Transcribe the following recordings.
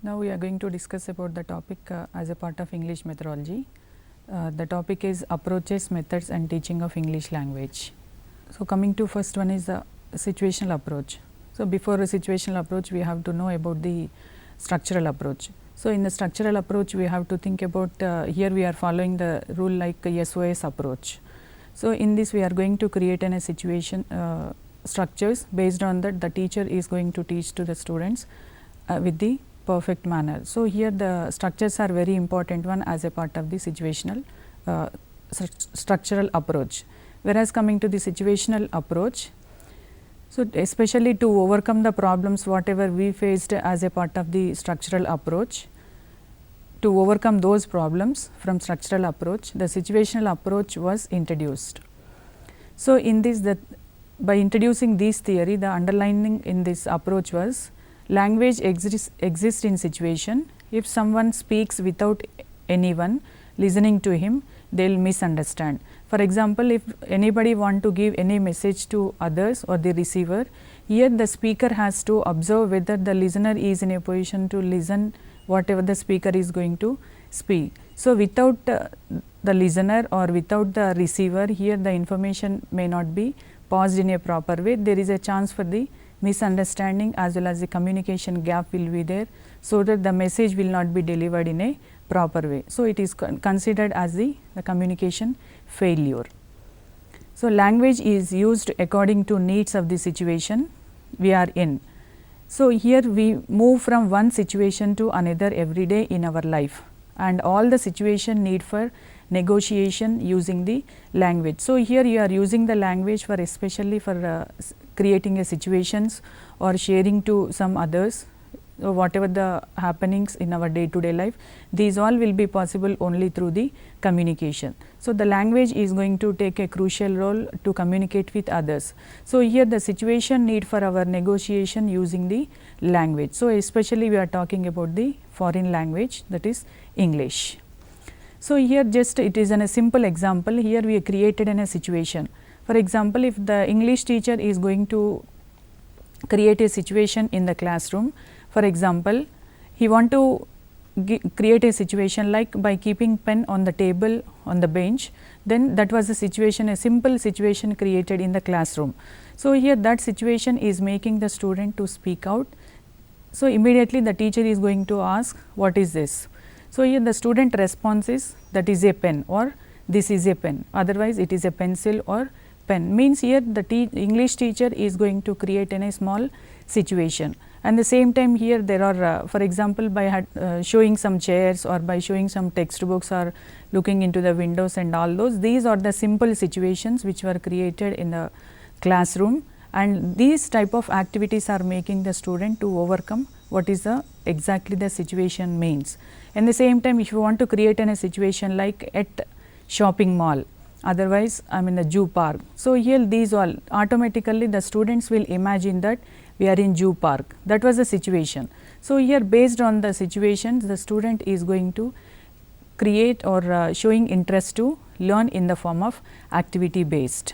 Now we are going to discuss about the topic as a part of English methodology. The topic is approaches, methods and teaching of English language. So, coming to first one is the situational approach. So, before a situational approach we have to know about the structural approach. So, in the structural approach we have to think about here we are following the rule like SOS approach. So, in this we are going to create a situation structures based on that the teacher is going to teach to the students with the perfect manner. So, here the structures are very important one as a part of the situational structural approach. Whereas, coming to the situational approach, so especially to overcome the problems whatever we faced as a part of the structural approach, to overcome those problems from structural approach, the situational approach was introduced. So, in this by introducing this theory, the underlining in this approach was language exists in situation. If someone speaks without anyone listening to him, they will misunderstand. For example, if anybody want to give any message to others or the receiver, here the speaker has to observe whether the listener is in a position to listen whatever the speaker is going to speak. So, without the listener or without the receiver, here the information may not be passed in a proper way. There is a chance for the misunderstanding as well as the communication gap will be there. So, that the message will not be delivered in a proper way. So, it is considered as the communication failure. So, language is used according to needs of the situation we are in. So, here we move from one situation to another every day in our life, and all the situation need for negotiation using the language. So, here you are using the language for especially for creating a situations or sharing to some others. So, whatever the happenings in our day to day life, these all will be possible only through the communication. So, the language is going to take a crucial role to communicate with others. So, here the situation need for our negotiation using the language. So, especially we are talking about the foreign language, that is English. So, here just it is a simple example. Here we created in a situation. For example, if the English teacher is going to create a situation in the classroom, for example, he want to create a situation like by keeping pen on the table on the bench, then that was a situation, a simple situation created in the classroom. So, here that situation is making the student to speak out. So, immediately the teacher is going to ask what is this. So, here the student response is that is a pen or this is a pen, otherwise it is a pencil or pen. Means here the English teacher is going to create in a small situation, and the same time here there are for example, by showing some chairs or by showing some textbooks or looking into the windows and all those, these are the simple situations which were created in the classroom, and these type of activities are making the student to overcome what is the exactly the situation means. And the same time, if you want to create in a situation like at shopping mall, otherwise I mean the zoo park. So, here these all automatically the students will imagine that we are in zoo park, that was the situation. So, here based on the situations the student is going to create or showing interest to learn in the form of activity based.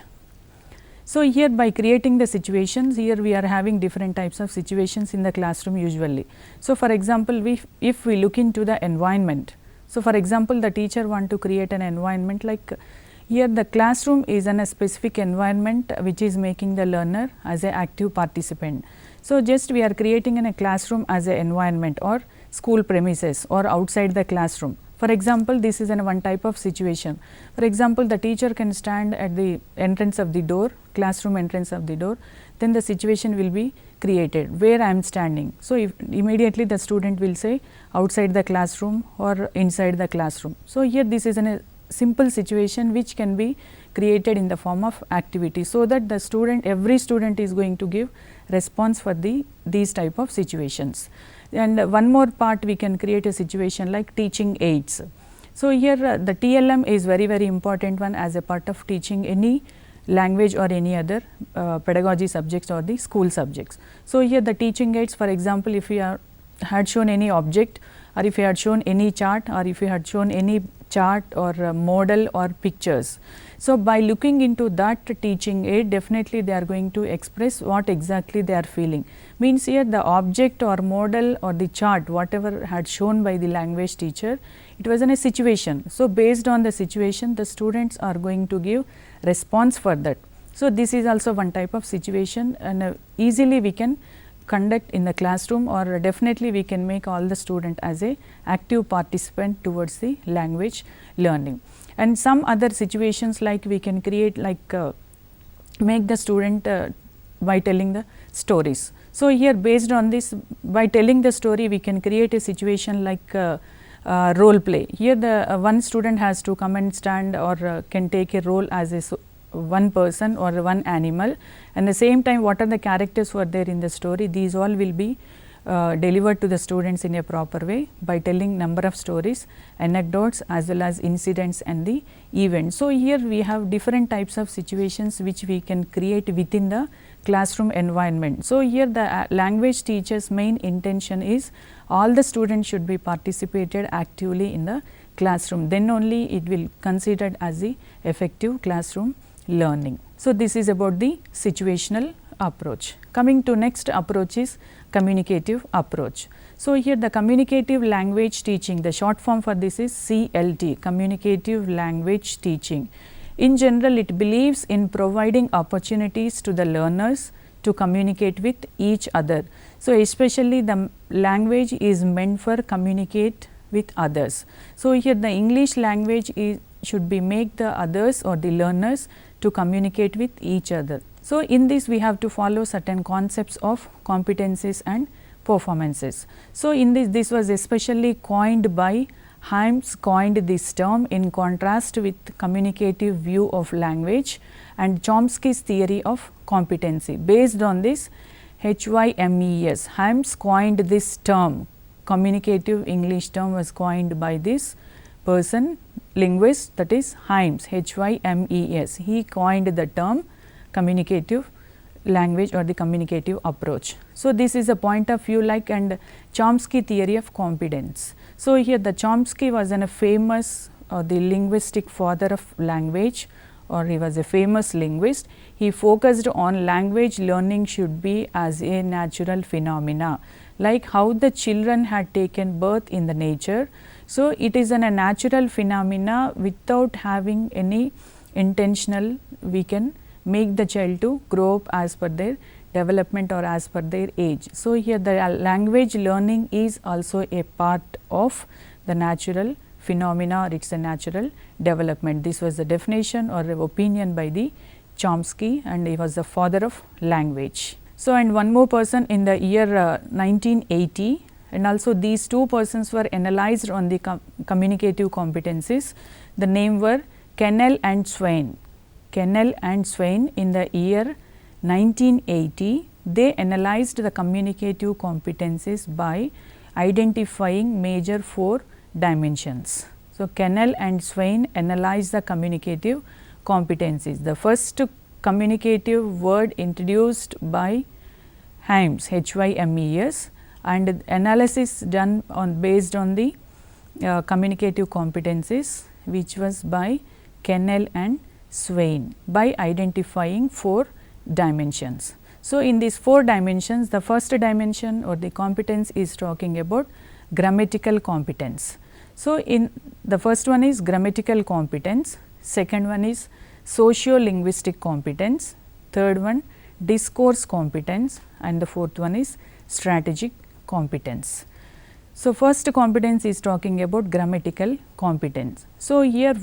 So, here by creating the situations, here we are having different types of situations in the classroom usually. So, for example, if we look into the environment. So, for example, the teacher want to create an environment like here the classroom is in a specific environment which is making the learner as an active participant. So, just we are creating in a classroom as an environment or school premises or outside the classroom. For example, this is one type of situation. For example, the teacher can stand at the entrance of the door, classroom entrance of the door, then the situation will be created where I am standing. So, if immediately the student will say outside the classroom or inside the classroom. So, here this is a simple situation which can be created in the form of activity. So, that the student, every student is going to give response for these type of situations. And one more part we can create a situation like teaching aids. So, here the TLM is very important one as a part of teaching any language or any other pedagogy subjects or the school subjects. So, here the teaching aids, for example, if we had shown any object or if you had shown any chart or if you had shown any chart or model or pictures. So, by looking into that teaching aid, definitely they are going to express what exactly they are feeling. Means here the object or model or the chart whatever had shown by the language teacher, it was in a situation. So, based on the situation the students are going to give response for that. So, this is also one type of situation, and easily we can conduct in the classroom, or definitely we can make all the student as a active participant towards the language learning. And some other situations like we can create like make the student by telling the stories. So, here based on this, by telling the story we can create a situation like role play. Here the one student has to come and stand or can take a role as a one person or one animal, and the same time what are the characters who are there in the story, these all will be delivered to the students in a proper way by telling number of stories, anecdotes as well as incidents and the events. So, here we have different types of situations which we can create within the classroom environment. So, here the language teacher's main intention is all the students should be participated actively in the classroom, then only it will considered as the effective classroom learning. So, this is about the situational approach. Coming to next approach is communicative approach. So, here the communicative language teaching, the short form for this is CLT, communicative language teaching. In general, it believes in providing opportunities to the learners to communicate with each other. So, especially the language is meant for communicate with others. So, here the English language should be make the others or the learners to communicate with each other. So, in this we have to follow certain concepts of competencies and performances. So, in this was especially coined by Helmholtz coined this term in contrast with communicative view of language and Chomsky's theory of competency. Based on this HYMES, Helmholtz coined this term, communicative English term was coined by this person, linguist, that is Helmholtz, HYMES. He coined the term communicative language or the communicative approach. So, this is a point of view like and Chomsky theory of competence. So, here the Chomsky was a famous the linguistic father of language, or he was a famous linguist. He focused on language learning should be as a natural phenomena, like how the children had taken birth in the nature. So, it is a natural phenomena without having any intentional, we can make the child to grow up as per their development or as per their age. So, here the language learning is also a part of the natural phenomena, or it is a natural development. This was the definition or opinion by the Chomsky, and he was the father of language. So, and one more person in the year 1980, and also these two persons were analyzed on the communicative competencies. The name were Kennel and Swain. Kennel and Swain in the year 1980, they analyzed the communicative competencies by identifying major 4 dimensions. So, Kennel and Swain analyzed the communicative competencies. The first communicative word introduced by Helmholtz, HYMES, and analysis done on based on the communicative competencies, which was by Kennel and Swain by identifying 4 dimensions. So, in these 4 dimensions, the first dimension or the competence is talking about grammatical competence. So, in the first one is grammatical competence, second one is socio-linguistic competence, third one discourse competence, and the fourth one is strategic competence. So, first competence is talking about grammatical competence. So, here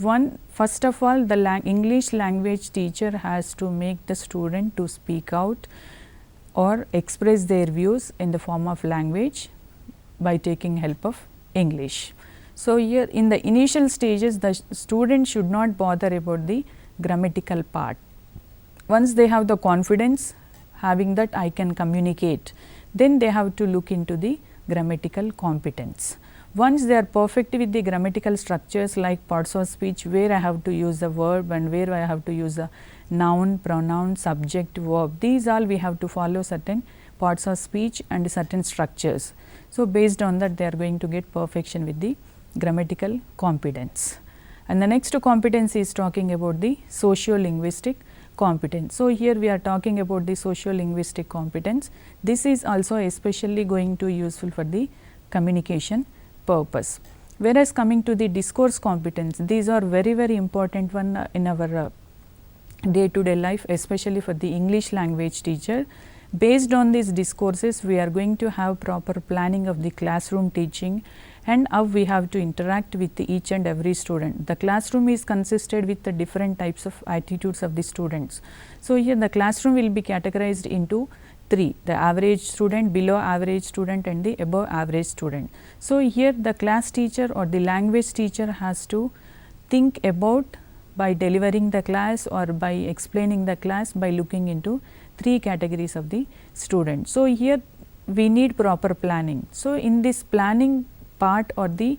first of all the English language teacher has to make the student to speak out or express their views in the form of language by taking help of English. So, here in the initial stages the student should not bother about the grammatical part. Once they have the confidence having that I can communicate, then they have to look into the grammatical competence. Once they are perfect with the grammatical structures like parts of speech, where I have to use the verb and where I have to use the noun, pronoun, subject, verb, these all we have to follow certain parts of speech and certain structures. So, based on that they are going to get perfection with the grammatical competence. And the next competence is talking about the socio-linguistic competence. So, here we are talking about the socio-linguistic competence. This is also especially going to useful for the communication purpose. Whereas, coming to the discourse competence, these are very important one in our day to day life, especially for the English language teacher. Based on these discourses, we are going to have proper planning of the classroom teaching and how we have to interact with each and every student. The classroom is consisted with the different types of attitudes of the students. So, here the classroom will be categorized into three: the average student, below average student and the above average student. So, here the class teacher or the language teacher has to think about by delivering the class or by explaining the class by looking into three categories of the student. So, here we need proper planning. So, in this planning part or the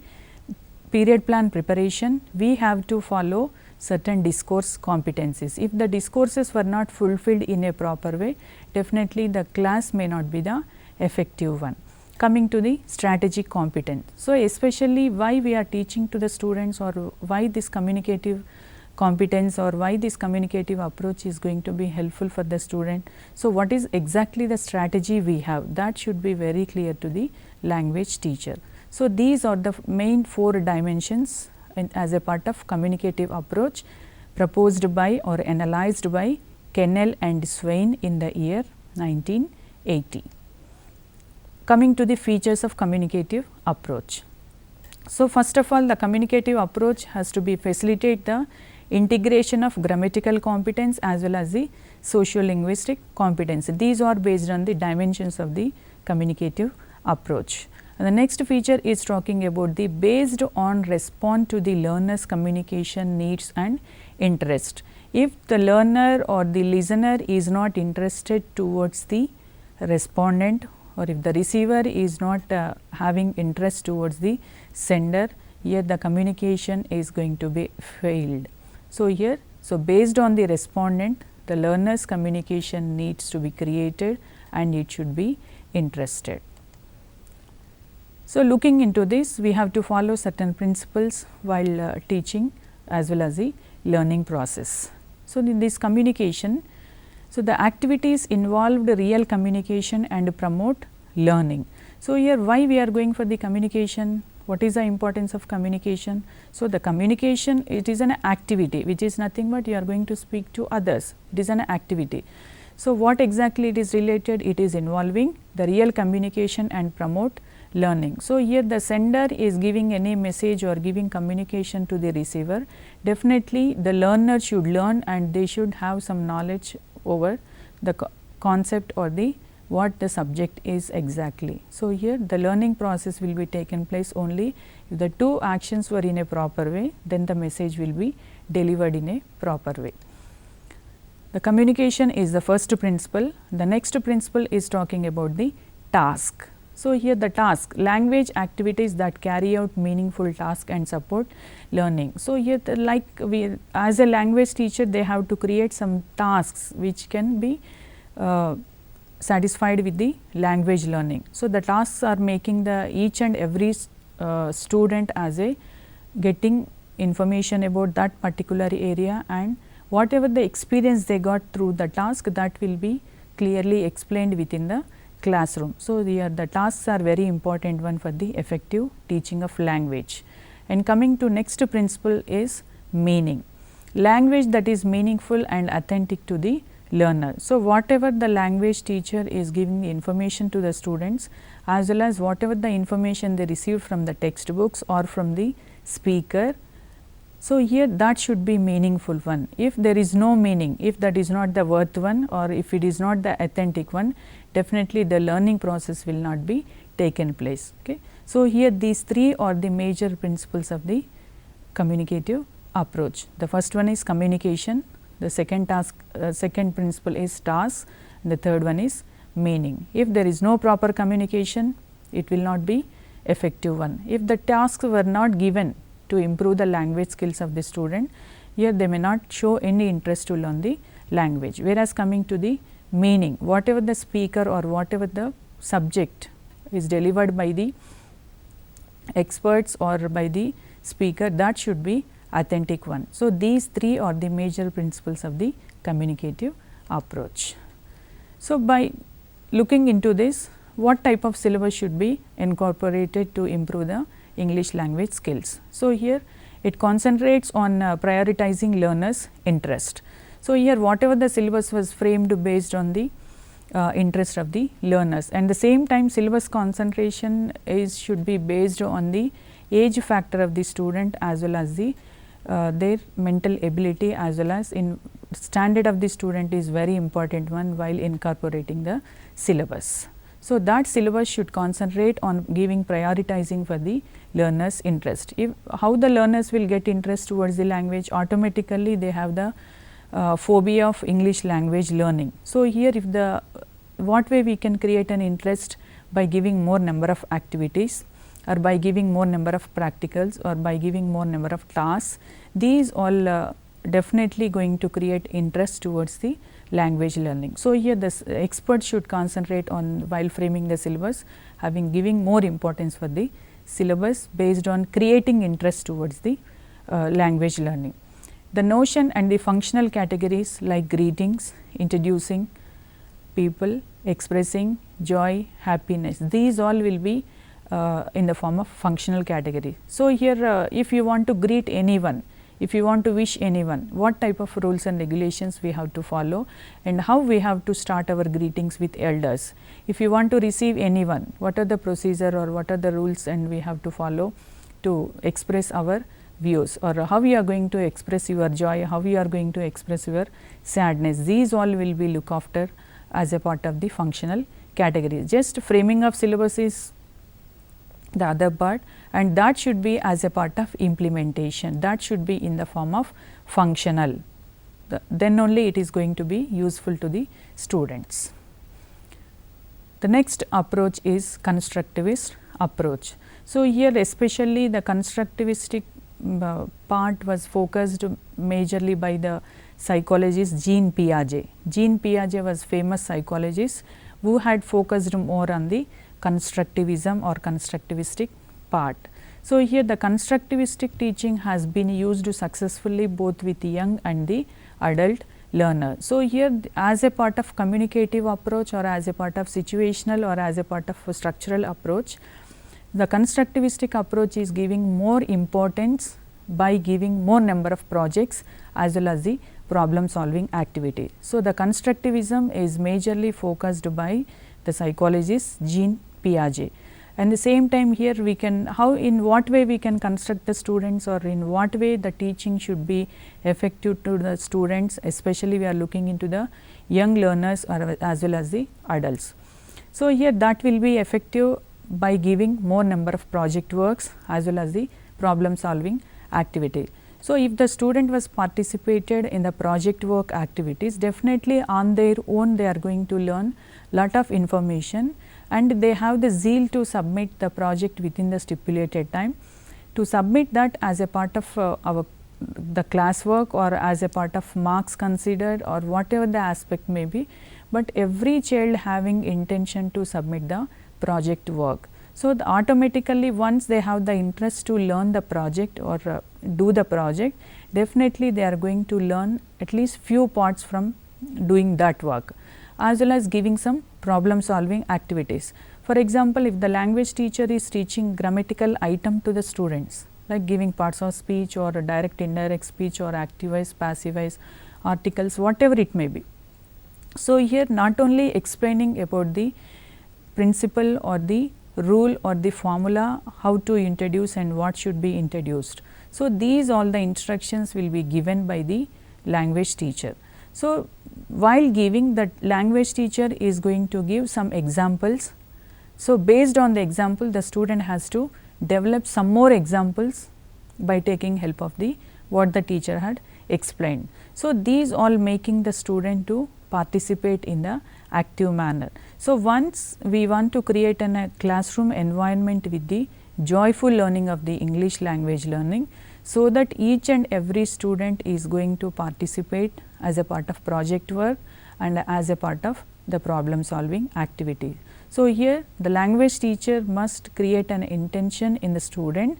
period plan preparation, we have to follow certain discourse competencies. If the discourses were not fulfilled in a proper way, definitely the class may not be the effective one. Coming to the strategic competence. So, especially why we are teaching to the students or why this communicative competence or why this communicative approach is going to be helpful for the student. So, what is exactly the strategy we have, that should be very clear to the language teacher. So, these are the main 4 dimensions as a part of communicative approach proposed by or analyzed by Kennel and Swain in the year 1980. Coming to the features of communicative approach. So, first of all, the communicative approach has to be facilitate the integration of grammatical competence as well as the socio-linguistic competence. These are based on the dimensions of the communicative approach. And the next feature is talking about the based on respond to the learner's communication needs and interest. If the learner or the listener is not interested towards the respondent, or if the receiver is not having interest towards the sender, here the communication is going to be failed. So, here, based on the respondent, the learner's communication needs to be created and it should be interested. So, looking into this, we have to follow certain principles while teaching as well as the learning process. So, in this communication, the activities involved real communication and promote learning. So, here why we are going for the communication? What is the importance of communication? So, the communication, it is an activity which is nothing but you are going to speak to others, it is an activity. So, what exactly it is related? It is involving the real communication and promote learning. So, here the sender is giving any message or giving communication to the receiver, definitely the learner should learn and they should have some knowledge over the concept or the what the subject is exactly. So, here the learning process will be taken place only if the two actions were in a proper way, then the message will be delivered in a proper way. The communication is the first principle. The next principle is talking about the task. So, here the task, language activities that carry out meaningful task and support learning. So, here like we as a language teacher, they have to create some tasks which can be satisfied with the language learning. So, the tasks are making the each and every student as a getting information about that particular area, and whatever the experience they got through the task, that will be clearly explained within the classroom. So, here the tasks are very important one for the effective teaching of language. And coming to next principle is meaning, language that is meaningful and authentic to the learner. So, whatever the language teacher is giving the information to the students, as well as whatever the information they receive from the textbooks or from the speaker. So, here that should be meaningful one. If there is no meaning, if that is not the worth one or if it is not the authentic one, definitely the learning process will not be taken place. Okay. So, here these three are the major principles of the communicative approach. The first one is communication, the second principle is task, and the third one is meaning. If there is no proper communication, it will not be effective one. If the tasks were not given to improve the language skills of the student, here they may not show any interest to learn the language. Whereas, coming to the meaning, whatever the speaker or whatever the subject is delivered by the experts or by the speaker, that should be authentic one. So, these three are the major principles of the communicative approach. So, by looking into this, what type of syllabus should be incorporated to improve the English language skills? So, here it concentrates on prioritizing learners' interest. So, here whatever the syllabus was framed based on the interest of the learners, and the same time syllabus concentration should be based on the age factor of the student as well as the their mental ability, as well as in standard of the student is very important one while incorporating the syllabus. So, that syllabus should concentrate on giving prioritizing for the learners interest. If how the learners will get interest towards the language, automatically they have the phobia of English language learning. So, here if the what way we can create an interest by giving more number of activities, or by giving more number of practicals, or by giving more number of tasks, these all definitely going to create interest towards the language learning. So, here the expert should concentrate on while framing the syllabus, giving more importance for the syllabus based on creating interest towards the language learning. The notion and the functional categories like greetings, introducing people, expressing joy, happiness, these all will be in the form of functional category. So, here if you want to greet anyone, if you want to wish anyone, what type of rules and regulations we have to follow, and how we have to start our greetings with elders. If you want to receive anyone, what are the procedure or what are the rules and we have to follow to express our views, or how you are going to express your joy, how you are going to express your sadness. These all will be looked after as a part of the functional categories. Just framing of syllabus is the other part, and that should be as a part of implementation, that should be in the form of functional, then only it is going to be useful to the students. The next approach is constructivist approach. So, here especially the constructivistic part was focused majorly by the psychologist Jean Piaget. Jean Piaget was famous psychologist who had focused more on the constructivism or constructivistic part. So, here the constructivistic teaching has been used successfully both with the young and the adult learner. So, here as a part of communicative approach, or as a part of situational, or as a part of a structural approach, the constructivistic approach is giving more importance by giving more number of projects as well as the problem solving activity. So, the constructivism is majorly focused by the psychologist Jean Piaget, and the same time here we can in what way we can construct the students, or in what way the teaching should be effective to the students, especially we are looking into the young learners or as well as the adults. So, here that will be effective by giving more number of project works as well as the problem solving activity. So, if the student was participated in the project work activities, definitely on their own they are going to learn lot of information, and they have the zeal to submit the project within the stipulated time, to submit that as a part of the classwork, or as a part of marks considered, or whatever the aspect may be, but every child having intention to submit the project work. So, automatically once they have the interest to learn the project or do the project, definitely they are going to learn at least few parts from doing that work, as well as giving some problem solving activities. For example, if the language teacher is teaching grammatical item to the students, like giving parts of speech or direct indirect speech or active voice, passive voice, articles, whatever it may be. So, here not only explaining about the principle or the rule or the formula, how to introduce and what should be introduced. So, these all the instructions will be given by the language teacher. So, while giving, the language teacher is going to give some examples. So, based on the example, the student has to develop some more examples by taking help of the what the teacher had explained. So, these all making the student to participate in the active manner. So, once we want to create a classroom environment with the joyful learning of the English language learning, so that each and every student is going to participate as a part of project work and as a part of the problem solving activity. So, here the language teacher must create an intention in the student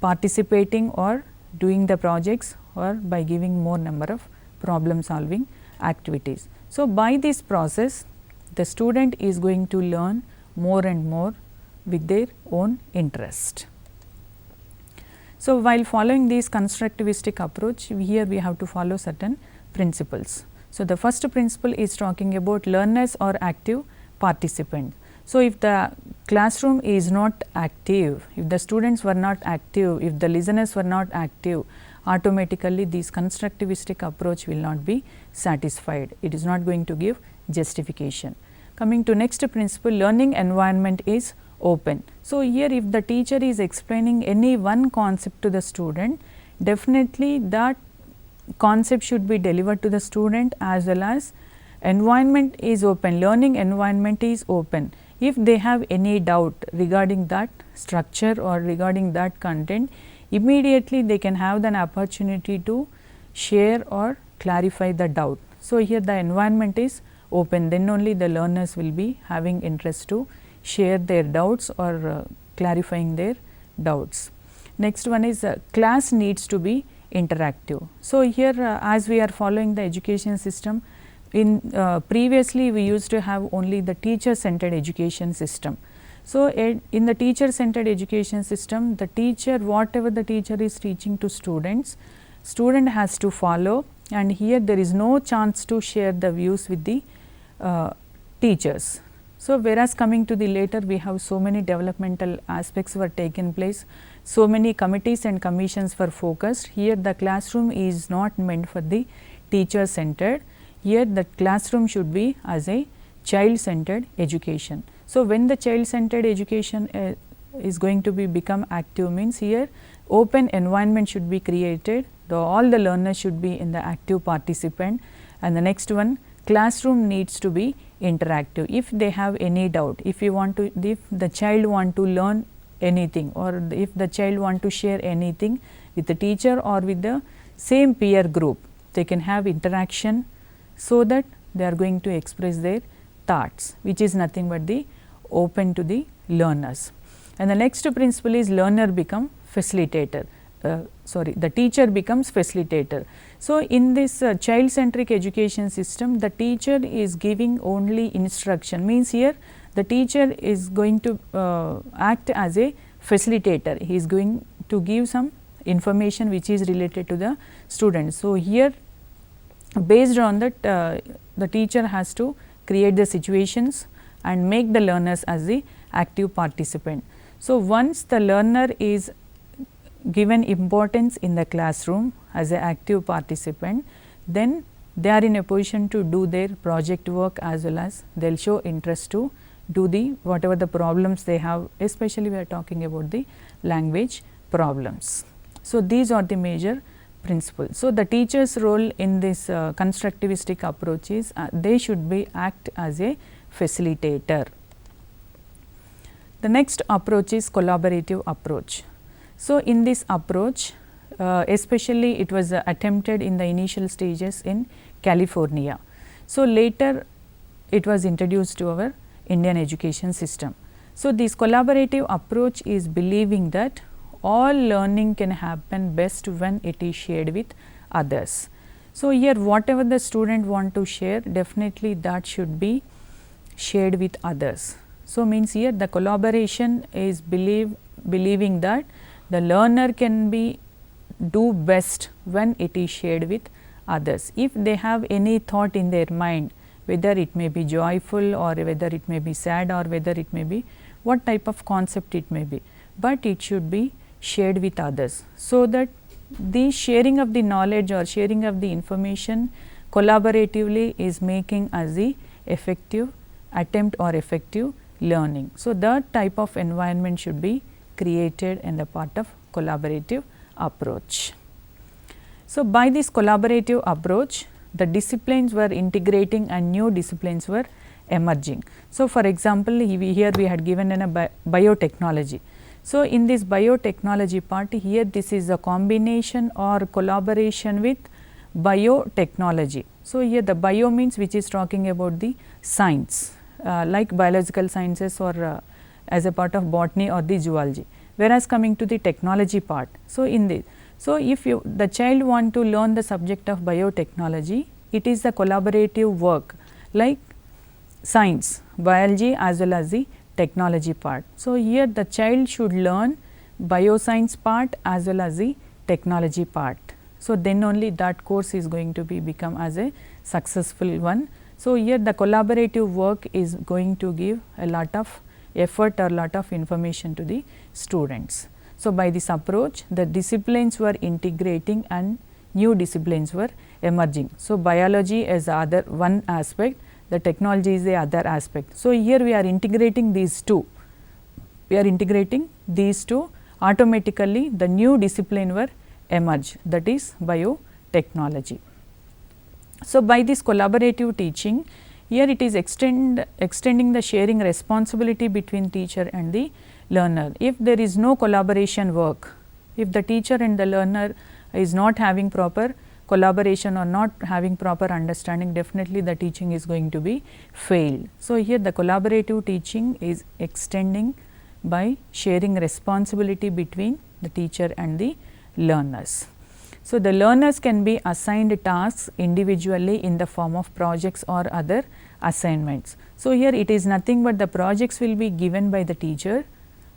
participating or doing the projects or by giving more number of problem solving activities. So, by this process the student is going to learn more and more with their own interest. So, while following this constructivistic approach, here we have to follow certain principles. So, the first principle is talking about learners or active participant. So, if the classroom is not active, if the students were not active, if the listeners were not active, automatically this constructivistic approach will not be satisfied. It is not going to give justification. Coming to next principle, learning environment is open. So, here if the teacher is explaining any one concept to the student, definitely that concept should be delivered to the student, as well as environment is open, learning environment is open. If they have any doubt regarding that structure or regarding that content, immediately they can have an opportunity to share or clarify the doubt. So, here the environment is open, then only the learners will be having interest to share their doubts or clarifying their doubts. Next one is class needs to be interactive. So, here as we are following the education system, in previously we used to have only the teacher centered education system. So, in the teacher centered education system, the teacher, whatever the teacher is teaching to students, student has to follow, and here there is no chance to share the views with the teachers. So, whereas coming to the later, we have so many developmental aspects were taken place, so many committees and commissions were focused. Here the classroom is not meant for the teacher centered. Here the classroom should be as a child centered education. So, when the child centered education is going to be become active, means here open environment should be created, all the learners should be in the active participant, and the next one, classroom needs to be interactive. If they have any doubt, if the child want to learn anything, or if the child want to share anything with the teacher or with the same peer group, they can have interaction, so that they are going to express their thoughts, which is nothing but the open to the learners. And the next principle is learner become facilitator. The teacher becomes facilitator. So, in this child centric education system, the teacher is giving only instruction, means here the teacher is going to act as a facilitator. He is going to give some information which is related to the students. So, here based on that the teacher has to create the situations and make the learners as the active participant. So, once the learner is given importance in the classroom as an active participant, then they are in a position to do their project work, as well as they will show interest to do the whatever the problems they have, especially we are talking about the language problems. So, these are the major principles. So, the teacher's role in this constructivistic approach is they should be act as a facilitator. The next approach is collaborative approach. So, in this approach, especially it was attempted in the initial stages in California. So, later it was introduced to our Indian education system. So, this collaborative approach is believing that all learning can happen best when it is shared with others. So, here whatever the student want to share, definitely that should be shared with others. So, means here the collaboration is believing that the learner can be do best when it is shared with others. If they have any thought in their mind, whether it may be joyful or whether it may be sad or whether it may be what type of concept it may be, but it should be shared with others. So, that the sharing of the knowledge or sharing of the information collaboratively is making as the effective attempt or effective learning. So, that type of environment should be created in the part of collaborative approach. So, by this collaborative approach, the disciplines were integrating and new disciplines were emerging. So, for example, here we had given in a biotechnology. So, in this biotechnology part, here this is a combination or collaboration with biotechnology. So, here the bio means which is talking about the science like biological sciences or as a part of botany or the zoology, whereas coming to the technology part. So, in this, So, if the child want to learn the subject of biotechnology, it is the collaborative work like science, biology as well as the technology part. So, here the child should learn bioscience part as well as the technology part. So, then only that course is going to become as a successful one. So, here the collaborative work is going to give a lot of effort or lot of information to the students. So, by this approach the disciplines were integrating and new disciplines were emerging. So, biology is the other one aspect, the technology is the other aspect. So, here we are integrating these two, automatically the new discipline were emerge, that is biotechnology. So, by this collaborative teaching, here it is extending the sharing responsibility between teacher and the learner. If there is no collaboration work, if the teacher and the learner is not having proper collaboration or not having proper understanding, definitely the teaching is going to be failed. So, here the collaborative teaching is extending by sharing responsibility between the teacher and the learners. So, the learners can be assigned tasks individually in the form of projects or other assignments. So, here it is nothing but the projects will be given by the teacher,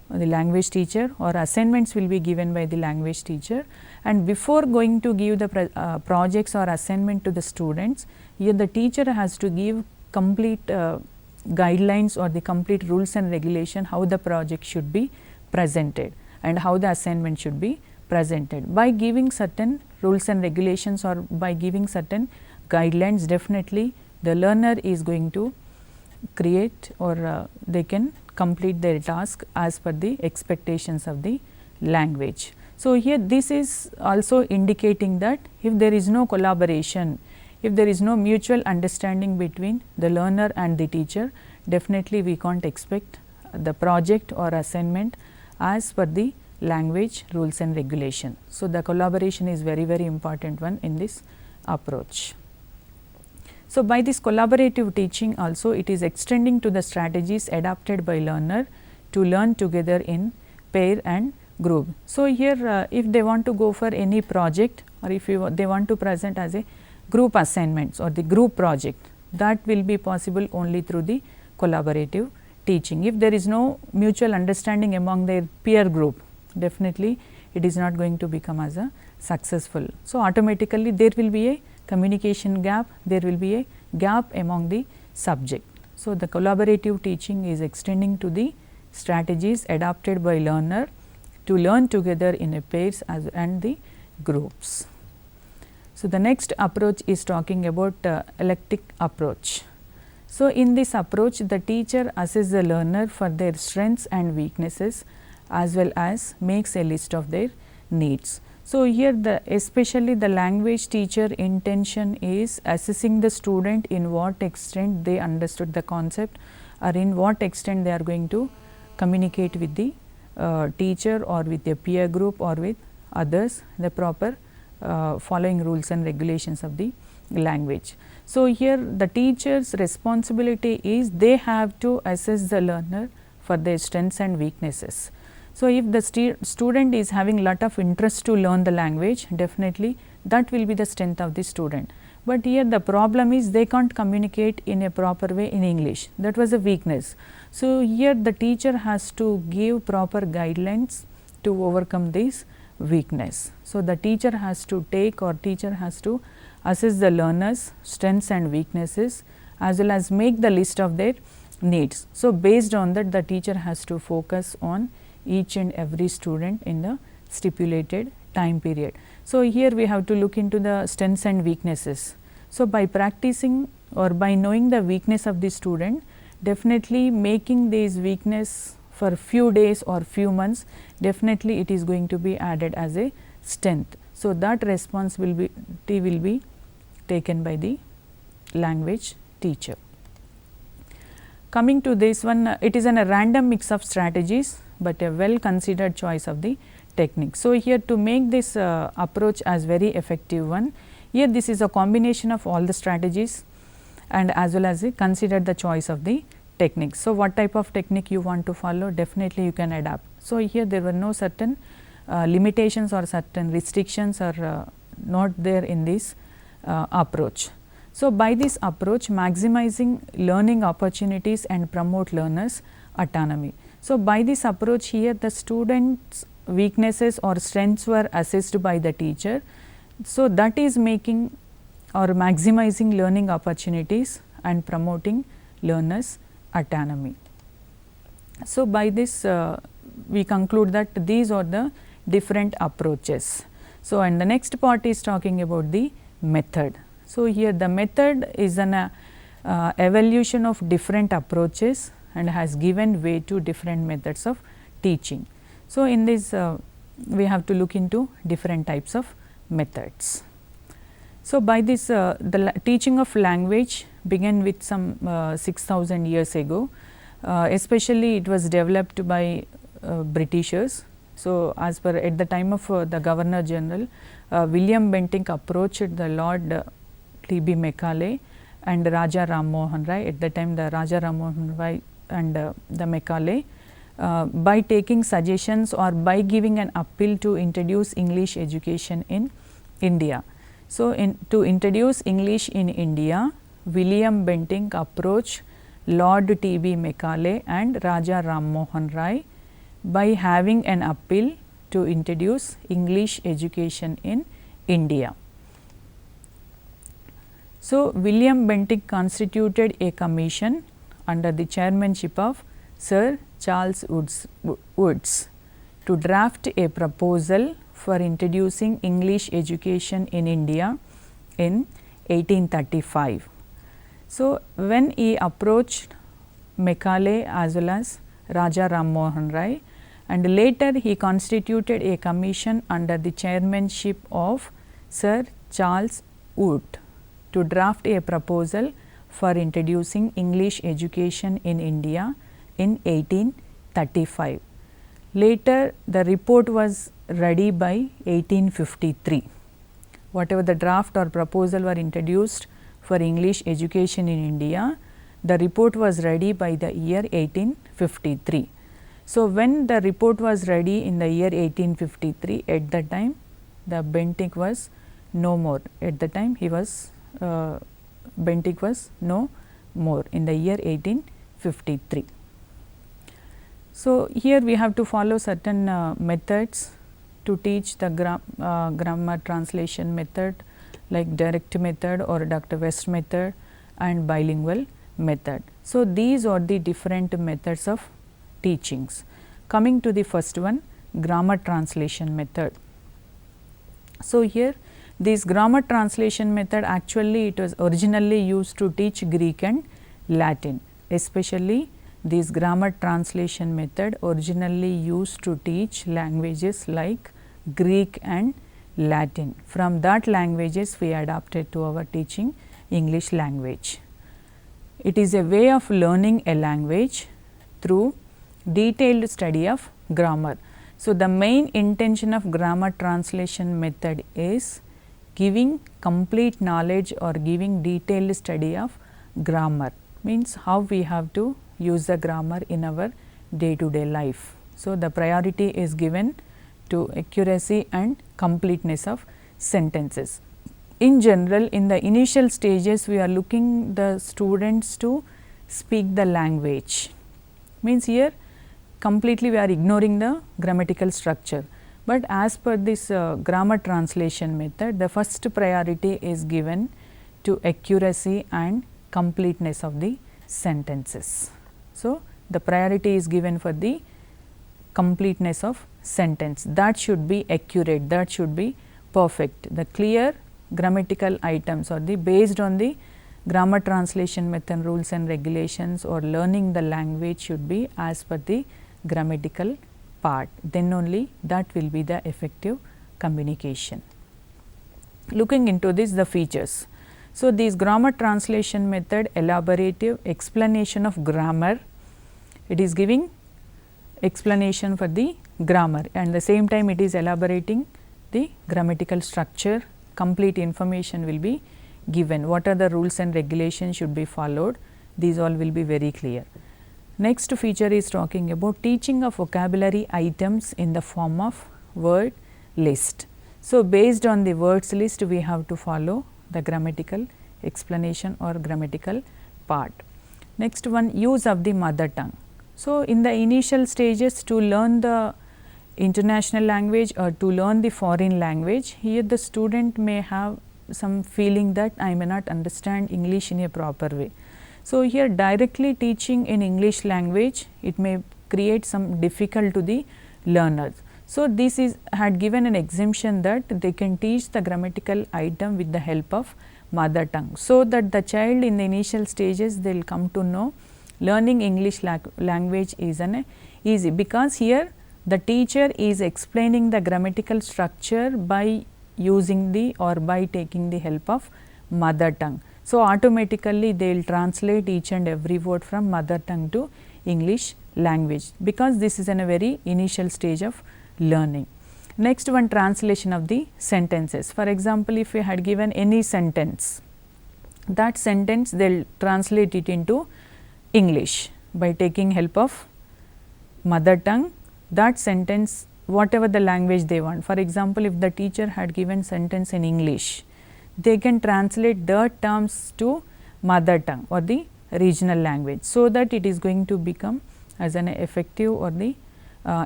the language teacher, or assignments will be given by the language teacher, and before going to give the projects or assignment to the students, here the teacher has to give complete guidelines or the complete rules and regulation how the project should be presented and how the assignment should be presented. By giving certain rules and regulations or by giving certain guidelines, definitely the learner is going to create or they can complete their task as per the expectations of the language. So, here this is also indicating that if there is no collaboration, if there is no mutual understanding between the learner and the teacher, definitely we can't expect the project or assignment as per the language rules and regulation. So, the collaboration is very important one in this approach. So, by this collaborative teaching also it is extending to the strategies adapted by learner to learn together in pair and group. So, here if they want to go for any project or if they want to present as a group assignments or the group project, that will be possible only through the collaborative teaching. If there is no mutual understanding among their peer group, definitely it is not going to become as a successful. So, automatically there will be a communication gap, there will be a gap among the subject. So, the collaborative teaching is extending to the strategies adopted by learner to learn together in a pairs and the groups. So, the next approach is talking about eclectic approach. So, in this approach the teacher assesses the learner for their strengths and weaknesses as well as makes a list of their needs. So, here especially the language teacher intention is assessing the student in what extent they understood the concept or in what extent they are going to communicate with the teacher or with a peer group or with others, the proper following rules and regulations of the language. So, here the teacher's responsibility is they have to assess the learner for their strengths and weaknesses. So, if the student is having lot of interest to learn the language, definitely that will be the strength of the student. But here the problem is they can't communicate in a proper way in English, that was a weakness. So, here the teacher has to give proper guidelines to overcome this weakness. So, the teacher has to take or teacher has to assess the learners strengths and weaknesses as well as make the list of their needs. So, based on that the teacher has to focus on each and every student in the stipulated time period. So, here we have to look into the strengths and weaknesses. So, by practicing or by knowing the weakness of the student, definitely making this weakness for few days or few months, definitely it is going to be added as a strength. So, that responsibility will be taken by the language teacher. Coming to this one, it is a random mix of strategies, but a well considered choice of the technique. So, here to make this approach as very effective one, here this is a combination of all the strategies and as well as consider the choice of the technique. So, what type of technique you want to follow, definitely you can adapt. So, here there were no certain limitations or certain restrictions are not there in this approach. So, by this approach maximizing learning opportunities and promote learners autonomy. So, by this approach here the students weaknesses or strengths were assessed by the teacher. So, that is making or maximizing learning opportunities and promoting learners autonomy. So, by this we conclude that these are the different approaches. So, and the next part is talking about the method. So, here the method is an evolution of different approaches and has given way to different methods of teaching. So, in this we have to look into different types of methods. So, by this the teaching of language began with some 6000 years ago, especially it was developed by Britishers. So, as per at the time of the Governor General, William Bentinck approached the Lord T.B. Macaulay and Raja Ram Mohan Rai. At the time the Raja Ram Mohan Rai and the Macaulay by taking suggestions or by giving an appeal to introduce English education in India. So, to introduce English in India, William Bentinck approached Lord T.B. Macaulay and Raja Ram Mohan Rai by having an appeal to introduce English education in India. So, William Bentinck constituted a commission under the chairmanship of Sir Charles Woods to draft a proposal for introducing English education in India in 1835. So, when he approached Macaulay as well as Raja Ram Mohan Rai, and later he constituted a commission under the chairmanship of Sir Charles Woods to draft a proposal for introducing English education in India in 1835. Later the report was ready by 1853. Whatever the draft or proposal were introduced for English education in India, the report was ready by the year 1853. So, when the report was ready in the year 1853, at that time the Bentinck was no more. At the time he was Bentinck was no more in the year 1853. So, here we have to follow certain methods to teach the grammar translation method, like direct method or Dr. West method and bilingual method. So, these are the different methods of teachings. Coming to the first one, grammar translation method. So, here this grammar translation method actually it was originally used to teach Greek and Latin, especially this grammar translation method originally used to teach languages like Greek and Latin. From that languages we adapted to our teaching English language. It is a way of learning a language through detailed study of grammar. So, the main intention of grammar translation method is giving complete knowledge or giving detailed study of grammar, means how we have to use the grammar in our day to day life. So, the priority is given to accuracy and completeness of sentences. In general, in the initial stages we are looking the students to speak the language, means here completely we are ignoring the grammatical structure. But as per this grammar translation method, the first priority is given to accuracy and completeness of the sentences. So, the priority is given for the completeness of sentence, that should be accurate, that should be perfect. The clear grammatical items or the based on the grammar translation method rules and regulations or learning the language should be as per the grammatical part, then only that will be the effective communication. Looking into this, the features. So, this grammar translation method elaborative explanation of grammar, it is giving explanation for the grammar and the same time it is elaborating the grammatical structure, complete information will be given, what are the rules and regulations should be followed, these all will be very clear. Next feature is talking about teaching of vocabulary items in the form of word list. So, based on the words list we have to follow the grammatical explanation or grammatical part. Next one, use of the mother tongue. So, in the initial stages to learn the international language or to learn the foreign language, here the student may have some feeling that I may not understand English in a proper way. So, here directly teaching in English language, it may create some difficult to the learners. So, this is had given an exemption that they can teach the grammatical item with the help of mother tongue. So, that the child in the initial stages they will come to know learning English language is an easy, because here the teacher is explaining the grammatical structure by using the or by taking the help of mother tongue. So, automatically they will translate each and every word from mother tongue to English language, because this is in a very initial stage of learning. Next one, translation of the sentences. For example, if we had given any sentence, that sentence they will translate it into English by taking help of mother tongue. That sentence, whatever the language they want. For example, if the teacher had given sentence in English, they can translate the terms to mother tongue or the regional language, so that it is going to become as an effective or the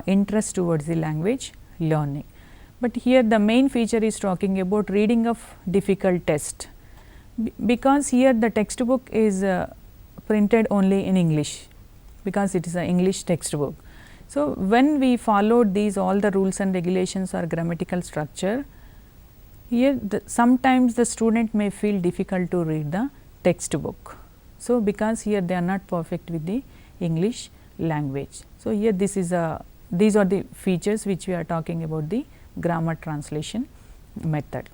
interest towards the language learning. But here the main feature is talking about reading of difficult text, because here the textbook is printed only in English, because it is an English textbook. So, when we followed these all the rules and regulations or grammatical structure, here sometimes the student may feel difficult to read the textbook. So, because here they are not perfect with the English language. So, here these are the features which we are talking about the grammar translation method.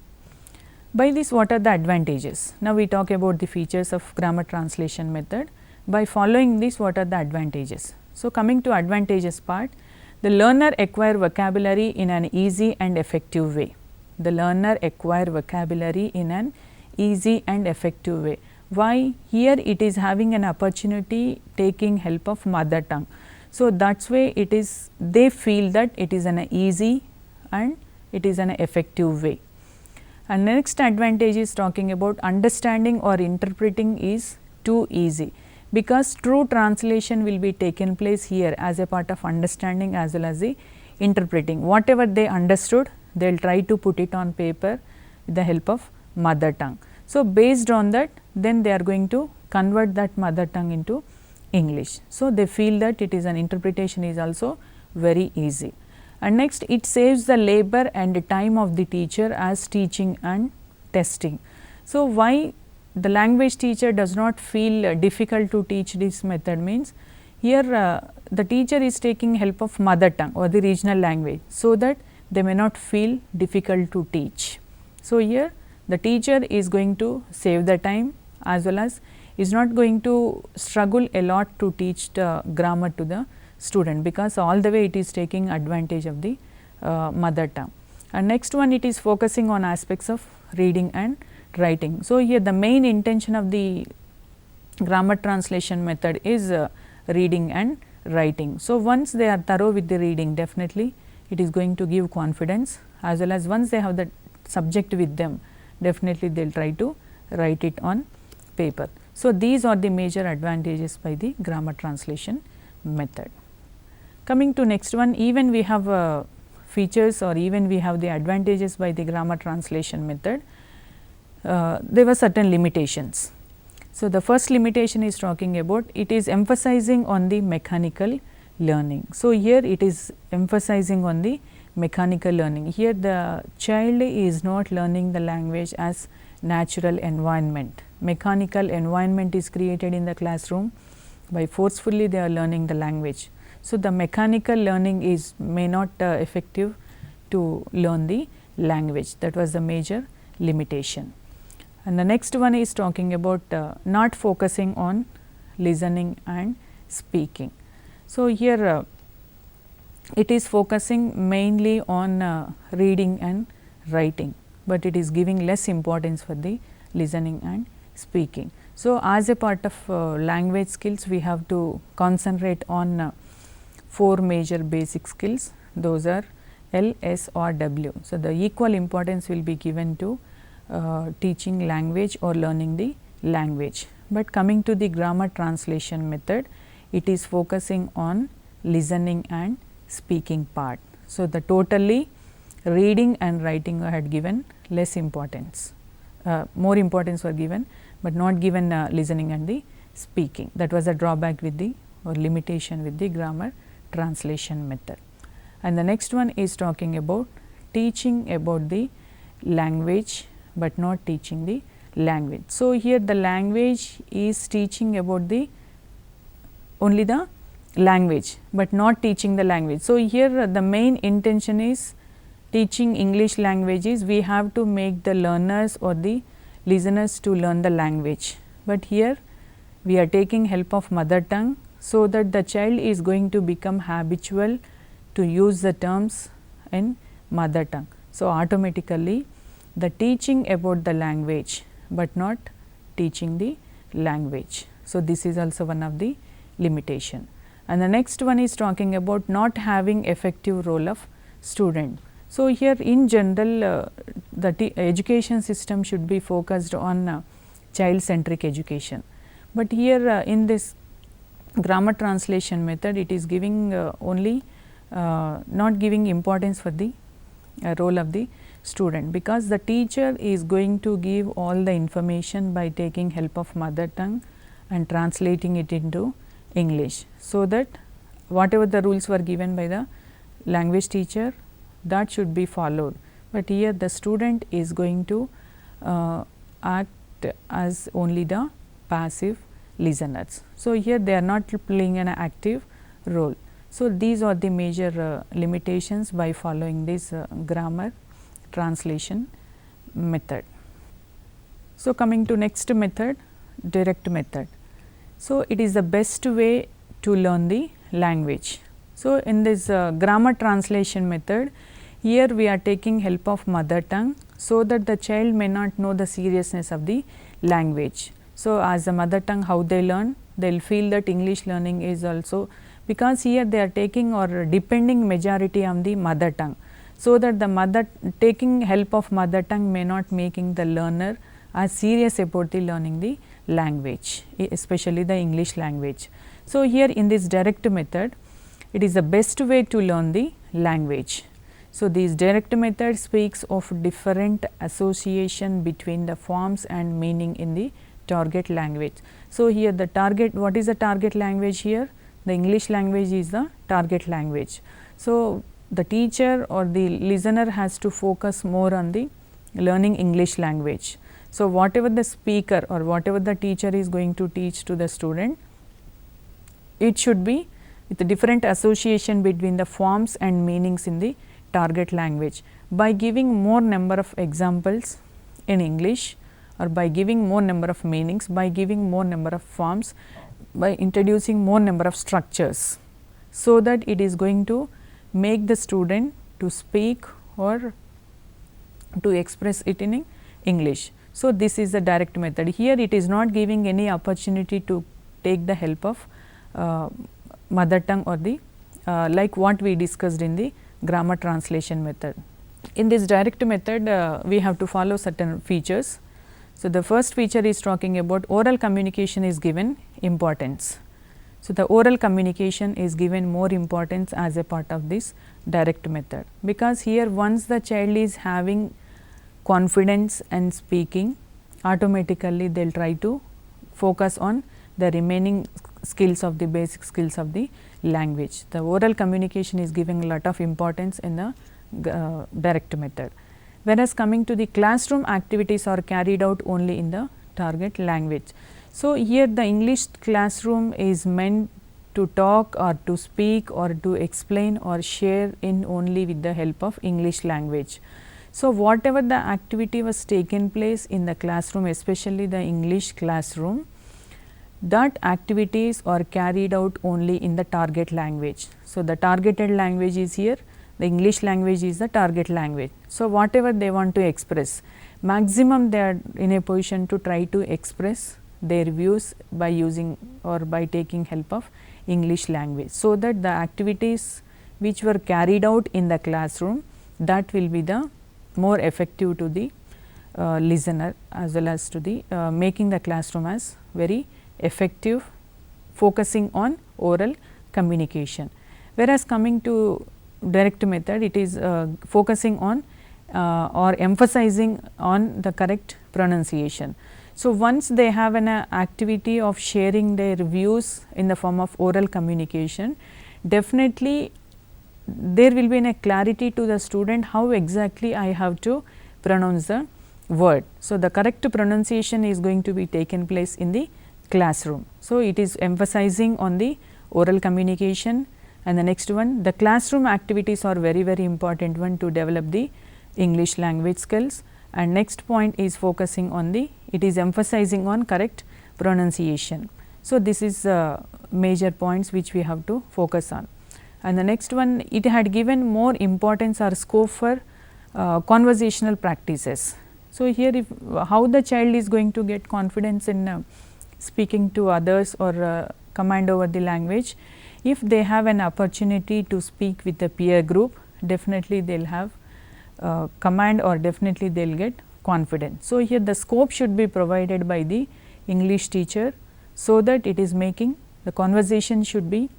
By this, what are the advantages? Now, we talk about the features of grammar translation method. By following this, what are the advantages? So, coming to advantages part, the learner acquire vocabulary in an easy and effective way. The learner acquire vocabulary in an easy and effective way. Why? Here it is having an opportunity taking help of mother tongue. So, that is why it is they feel that it is an easy and it is an effective way. And next advantage is talking about understanding or interpreting is too easy, because true translation will be taken place here as a part of understanding as well as the interpreting. Whatever they understood, they will try to put it on paper with the help of mother tongue. So, based on that, then they are going to convert that mother tongue into English. So, they feel that it is an interpretation is also very easy. And next, it saves the labor and time of the teacher as teaching and testing. So, why the language teacher does not feel difficult to teach this method means, here the teacher is taking help of mother tongue or the regional language, so that they may not feel difficult to teach. So, here the teacher is going to save the time as well as is not going to struggle a lot to teach the grammar to the student, because all the way it is taking advantage of the mother tongue. And next one, it is focusing on aspects of reading and writing. So, here the main intention of the grammar translation method is reading and writing. So, once they are thorough with the reading, definitely it is going to give confidence, as well as once they have the subject with them, definitely they will try to write it on paper. So, these are the major advantages by the grammar translation method. Coming to next one, even we have features or even we have the advantages by the grammar translation method, there were certain limitations. So, the first limitation is talking about it is emphasizing on the mechanical learning. So, here it is emphasizing on the mechanical learning. Here the child is not learning the language as natural environment. Mechanical environment is created in the classroom, by forcefully they are learning the language. So, the mechanical learning is may not effective to learn the language. That was the major limitation. And the next one is talking about not focusing on listening and speaking. So, here it is focusing mainly on reading and writing, but it is giving less importance for the listening and speaking. So, as a part of language skills, we have to concentrate on 4 major basic skills. Those are L, S or W. So, the equal importance will be given to teaching language or learning the language. But coming to the grammar translation method, it is focusing on listening and speaking part. So, the totally reading and writing had given less importance, more importance were given, but not given listening and the speaking. That was a drawback with the or limitation with the grammar translation method. And the next one is talking about teaching about the language, but not teaching the language. So, here the language is teaching about the only the language, but not teaching the language. So, here the main intention is teaching English languages, we have to make the learners or the listeners to learn the language, but here we are taking help of mother tongue, so that the child is going to become habitual to use the terms in mother tongue. So, automatically the teaching about the language, but not teaching the language. So, this is also one of the limitation. And the next one is talking about not having effective role of student. So, here in general the education system should be focused on child centric education, but here in this grammar translation method, it is giving only not giving importance for the role of the student, because the teacher is going to give all the information by taking help of mother tongue and translating it into English. So, that whatever the rules were given by the language teacher, that should be followed, but here the student is going to act as only the passive listeners. So, here they are not playing an active role. So, these are the major limitations by following this grammar translation method. So, coming to next method, direct method. So, it is the best way to learn the language. So, in this grammar translation method, here we are taking help of mother tongue, so that the child may not know the seriousness of the language. So, as a mother tongue, how they learn, they will feel that English learning is also, because here they are taking or depending majority on the mother tongue. So, that the mother taking help of mother tongue may not making the learner as serious about the learning the language, especially the English language. So, here in this direct method, it is the best way to learn the language. So, this direct method speaks of different association between the forms and meaning in the target language. So, here the target, what is the target language here? The English language is the target language. So, the teacher or the listener has to focus more on the learning English language. So, whatever the speaker or whatever the teacher is going to teach to the student, it should be with a different association between the forms and meanings in the target language, by giving more number of examples in English, or by giving more number of meanings, by giving more number of forms, by introducing more number of structures, so that it is going to make the student to speak or to express it in English. So, this is the direct method. Here it is not giving any opportunity to take the help of mother tongue or the like what we discussed in the grammar translation method. In this direct method, we have to follow certain features. So, the first feature is talking about oral communication is given importance. So, the oral communication is given more importance as a part of this direct method, because here once the child is having confidence and speaking, automatically they will try to focus on the remaining skills of the basic skills of the language. The oral communication is giving a lot of importance in the direct method, whereas coming to the classroom activities are carried out only in the target language. So, here the English classroom is meant to talk or to speak or to explain or share in only with the help of English language. So, whatever the activity was taken place in the classroom, especially the English classroom, that activities are carried out only in the target language. So, the targeted language is here, the English language is the target language. So, whatever they want to express, maximum they are in a position to try to express their views by using or by taking help of English language. So, that the activities which were carried out in the classroom, that will be the more effective to the listener as well as to the making the classroom as very effective, focusing on oral communication. Whereas, coming to direct method, it is focusing on or emphasizing on the correct pronunciation. So, once they have an activity of sharing their views in the form of oral communication, definitely there will be a clarity to the student how exactly I have to pronounce the word. So, the correct pronunciation is going to be taken place in the classroom. So, it is emphasizing on the oral communication, and the next one, the classroom activities are very important one to develop the English language skills, and next point is focusing on the, it is emphasizing on correct pronunciation. So, this is major points which we have to focus on. And the next one, it had given more importance or scope for conversational practices. So, here if how the child is going to get confidence in speaking to others or command over the language, if they have an opportunity to speak with a peer group, definitely they will have command or definitely they will get confidence. So, here the scope should be provided by the English teacher, so that it is making the conversation should be,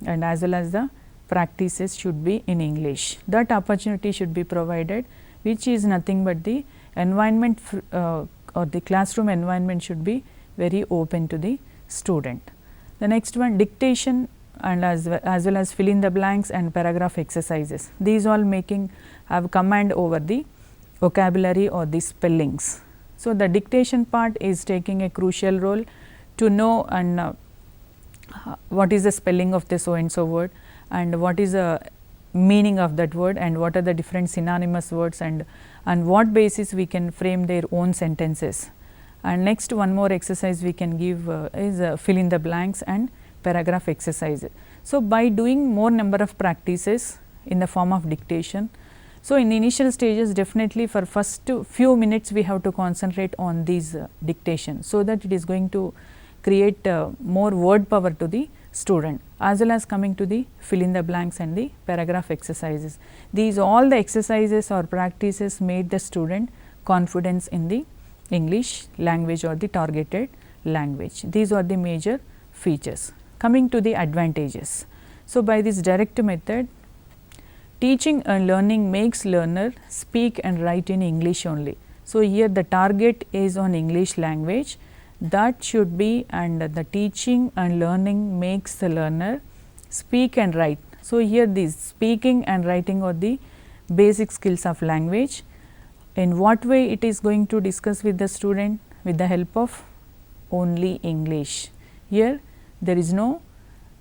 and as well as the practices should be in English. That opportunity should be provided, which is nothing but the environment or the classroom environment should be very open to the student. The next one, dictation and as well as fill in the blanks and paragraph exercises. These all making have command over the vocabulary or the spellings. So, the dictation part is taking a crucial role to know and what is the spelling of the so and so word, and what is the meaning of that word, and what are the different synonymous words, and what basis we can frame their own sentences. And next, one more exercise we can give is fill in the blanks and paragraph exercises. So, by doing more number of practices in the form of dictation, so in the initial stages definitely for first few minutes we have to concentrate on these dictation, so that it is going to create more word power to the student, as well as coming to the fill in the blanks and the paragraph exercises. These all the exercises or practices made the student confidence in the English language or the targeted language. These are the major features. Coming to the advantages. So, by this direct method, teaching and learning makes learner speak and write in English only. So, here the target is on English language, that should be, and the teaching and learning makes the learner speak and write. So, here these speaking and writing are the basic skills of language. In what way it is going to discuss with the student? With the help of only English. Here there is no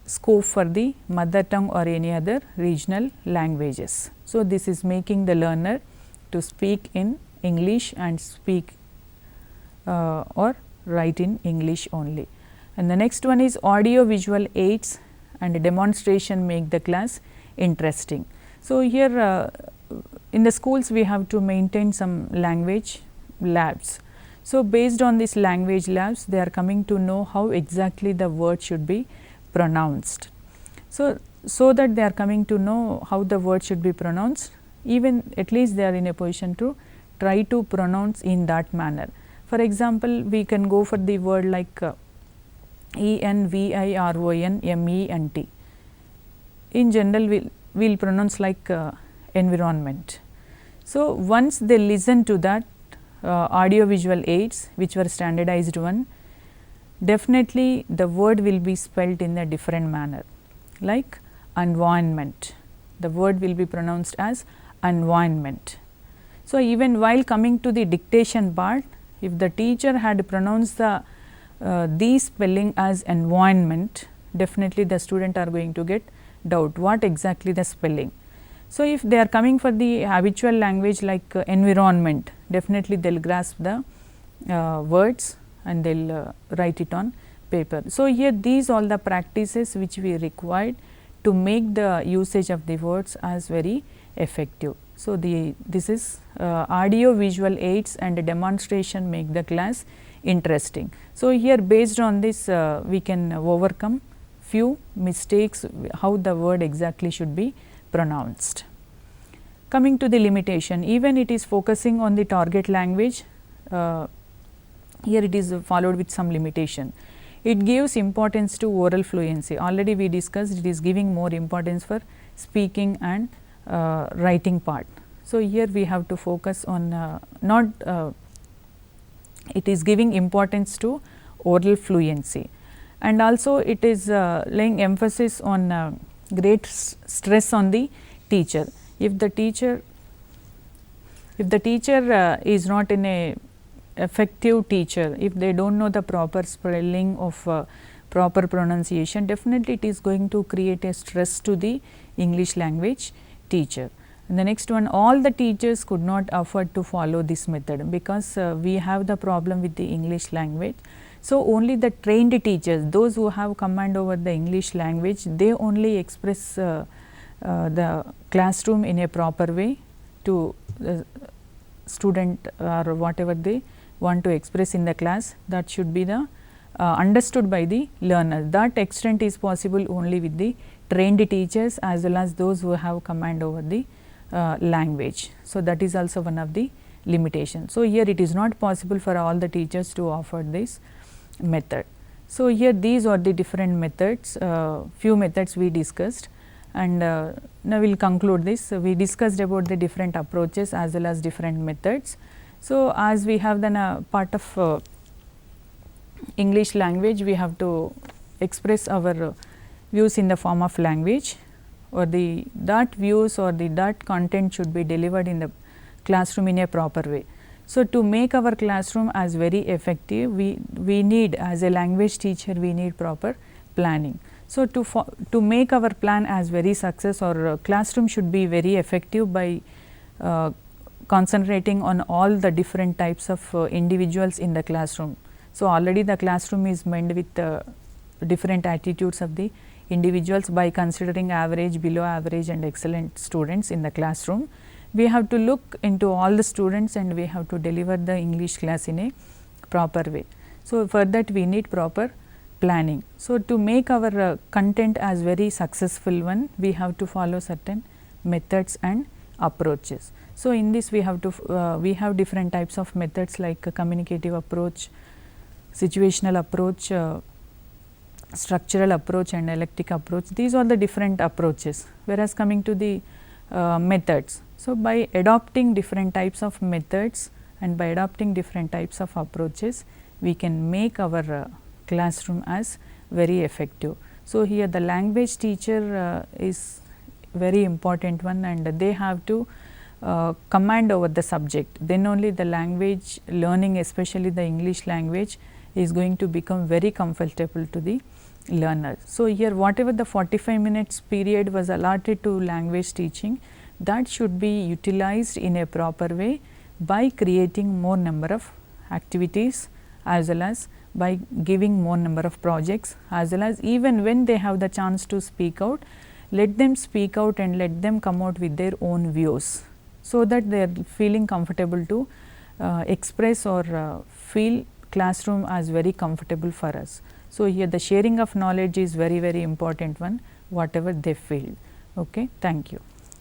scope for the mother tongue or any other regional languages. So, this is making the learner to speak in English and speak or write in English only. And the next one is audio visual aids and demonstration make the class interesting. So, here in the schools we have to maintain some language labs. So, based on this language labs, they are coming to know how exactly the word should be pronounced. So, that they are coming to know how the word should be pronounced, even at least they are in a position to try to pronounce in that manner. For example, we can go for the word like ENVIRONMENT. In general, we will pronounce like environment. So, once they listen to that audio visual aids, which were standardized one, definitely the word will be spelled in a different manner, like environment. The word will be pronounced as environment. So, even while coming to the dictation part, if the teacher had pronounced the spelling as environment, definitely the student are going to get doubt what exactly the spelling. So, if they are coming for the habitual language like environment, definitely they will grasp the words and they will write it on paper. So, here these all the practices which we required to make the usage of the words as very effective. So, this is audio visual aids and demonstration make the class interesting. So, here based on this we can overcome few mistakes how the word exactly should be pronounced. Coming to the limitation, even it is focusing on the target language, here it is followed with some limitation. It gives importance to oral fluency. Already we discussed it is giving more importance for speaking and writing part. So, here we have to focus on it is giving importance to oral fluency, and also it is laying emphasis on great stress on the teacher. If the teacher is not in a effective teacher, if they do not know the proper spelling of proper pronunciation, definitely it is going to create a stress to the English language teacher. And the next one, all the teachers could not afford to follow this method, because we have the problem with the English language. So, only the trained teachers, those who have command over the English language, they only express the classroom in a proper way to the student or whatever they want to express in the class, that should be the understood by the learner. That extent is possible only with the trained teachers as well as those who have command over the language. So, that is also one of the limitations. So, here it is not possible for all the teachers to offer this method. So, here these are the different methods, few methods we discussed, and now we will conclude this. We discussed about the different approaches as well as different methods. So, as we have done a part of English language, we have to express our views in the form of language, or that views or that content should be delivered in the classroom in a proper way. So, to make our classroom as very effective, we need, as a language teacher, we need proper planning. So, to make our plan as very success, or classroom should be very effective by concentrating on all the different types of individuals in the classroom. So, already the classroom is meant with different attitudes of the individuals by considering average, below average and excellent students in the classroom. We have to look into all the students and we have to deliver the English class in a proper way. So, for that we need proper planning. So, to make our content as very successful one, we have to follow certain methods and approaches. So, in this we have to we have different types of methods like communicative approach, situational approach, structural approach and eclectic approach. These are the different approaches, whereas coming to the methods. So, by adopting different types of methods and by adopting different types of approaches, we can make our classroom as very effective. So, here the language teacher is very important one, and they have to command over the subject. Then only the language learning, especially the English language, is going to become very comfortable to the learner. So, here whatever the 45 minutes period was allotted to language teaching, that should be utilized in a proper way by creating more number of activities as well as by giving more number of projects, as well as even when they have the chance to speak out, let them speak out and let them come out with their own views, so that they are feeling comfortable to express or feel classroom as very comfortable for us. So, here the sharing of knowledge is very important one, whatever they feel. Okay, thank you.